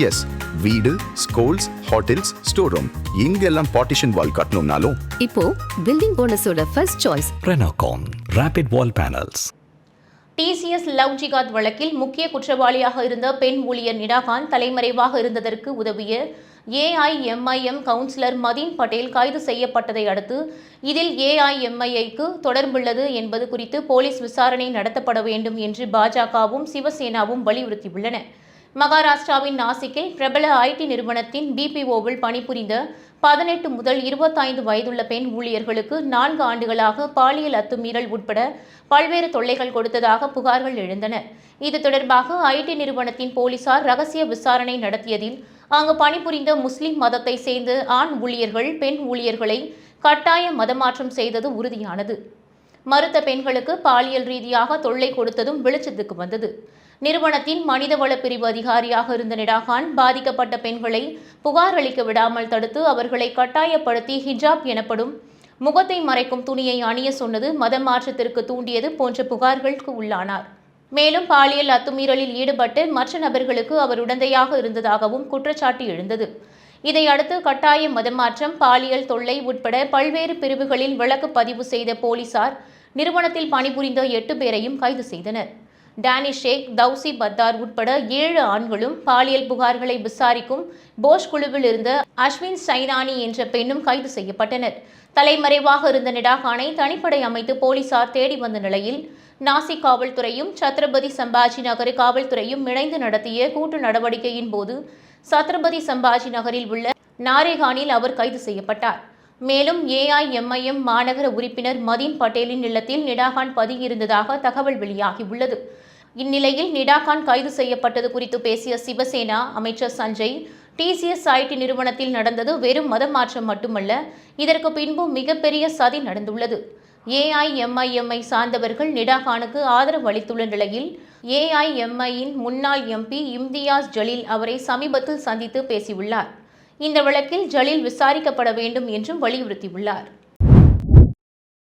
S, வீடு, schools, hotels, store room இங்கெல்லாம் partition wall கட்டணும்னாலும் இப்போ பில்டிங் போனஸோட first choice Renocon Rapid Wall Panels. TCS love ஜிகாத் வழக்கில் முக்கிய குற்றவாளியாக இருந்த பெண் ஊழியர் நிடாகான் தலைமறைவாக இருந்ததற்கு உதவிய ஏஐஎம்ஐஎம் கவுன்சிலர் மதீன் பட்டேல் கைது செய்யப்பட்டதை அடுத்து இதில் ஏஐஎம்ஐக்கு தொடர்புள்ளது என்பது குறித்து போலீஸ் விசாரணை நடத்தப்பட வேண்டும் என்று பாஜகவும் சிவசேனாவும் வலியுறுத்தியுள்ளன. மகாராஷ்டிராவின் நாசிக்கில் பிரபல ஐடி நிறுவனத்தின் பிபிஓவில் பணிபுரிந்த 18 முதல் 25 வயதுள்ள பெண் ஊழியர்களுக்கு 4 ஆண்டுகளாக பாலியல் அத்துமீறல் உட்பட பல்வேறு தொல்லைகள் கொடுத்ததாக புகார்கள் எழுந்தன. இது தொடர்பாக ஐடி நிறுவனத்தின் போலீசார் ரகசிய விசாரணை நடத்தியதில் அங்கு பணிபுரிந்த முஸ்லிம் மதத்தை சேர்ந்த ஆண் ஊழியர்கள் பெண் ஊழியர்களை கட்டாய மதமாற்றம் செய்தது உறுதியானது. மறுத்த பெண்களுக்கு பாலியல் ரீதியாக தொல்லை கொடுத்ததும் வெளிச்சத்துக்கு வந்தது. நிறுவனத்தின் மனிதவள பிரிவு அதிகாரியாக இருந்த நிடாகான் பாதிக்கப்பட்ட பெண்களை புகார் அளிக்க விடாமல் தடுத்து அவர்களை கட்டாயப்படுத்தி ஹிஜாப் எனப்படும் முகத்தை மறைக்கும் துணியை அணிய சொன்னது மதமாற்றத்திற்கு தூண்டியது போன்ற புகார்களுக்கு உள்ளானார். மேலும் பாலியல் அத்துமீறலில் ஈடுபட்டு மற்ற நபர்களுக்கு அவர் உடந்தையாக இருந்ததாகவும் குற்றச்சாட்டு எழுந்தது. இதையடுத்து கட்டாய மதமாற்றம், பாலியல் தொல்லை உட்பட பல்வேறு பிரிவுகளில் வழக்கு பதிவு செய்த போலீசார் நிறுவனத்தில் பணிபுரிந்த 8 பேரையும் கைது செய்தனர். டேனிஷ் ஷேக், தௌசி பத்தார் உட்பட 7 ஆண்களும், பாலியல் புகார்களை விசாரிக்கும் போஷ் குழுவில் இருந்த அஸ்வின் சைனானி என்ற பெண்ணும் கைது செய்யப்பட்டனர். தலைமறைவாக இருந்த நிடாகானை தனிப்படை அமைத்து போலீசார் தேடி வந்த நிலையில் நாசிக் காவல்துறையும் சத்ரபதி சம்பாஜி நகர் காவல்துறையும் இணைந்து நடத்திய கூட்டு நடவடிக்கையின் போது சத்ரபதி சம்பாஜி நகரில் உள்ள நாரேகானில் அவர் கைது செய்யப்பட்டார். மேலும் ஏஐஎம்ஐஎம் மாநகர உறுப்பினர் மதீன் பட்டேலின் இல்லத்தில் நிடாகான் பதுங்கியிருந்ததாக தகவல் வெளியாகியுள்ளது. இந்நிலையில் நிடாகான் கைது செய்யப்பட்டது குறித்து பேசிய சிவசேனா அமைச்சர் சஞ்சய், டிசிஎஸ் ஐடி நிறுவனத்தில் நடந்தது வெறும் மத மாற்றம் மட்டுமல்ல, இதற்கு பின்பும் மிகப்பெரிய சதி நடந்துள்ளது. ஏஐஎம்ஐஎம்ஐ சார்ந்தவர்கள் நிடாகானுக்கு ஆதரவு அளித்துள்ள நிலையில் ஏஐஎம்ஐயின் முன்னாள் எம்பி இம்தியாஸ் ஜலீல் அவரை சமீபத்தில் சந்தித்து பேசியுள்ளார். இந்த வழக்கில் ஜலீல் விசாரிக்கப்பட வேண்டும் என்றும் வலியுறுத்தியுள்ளார்.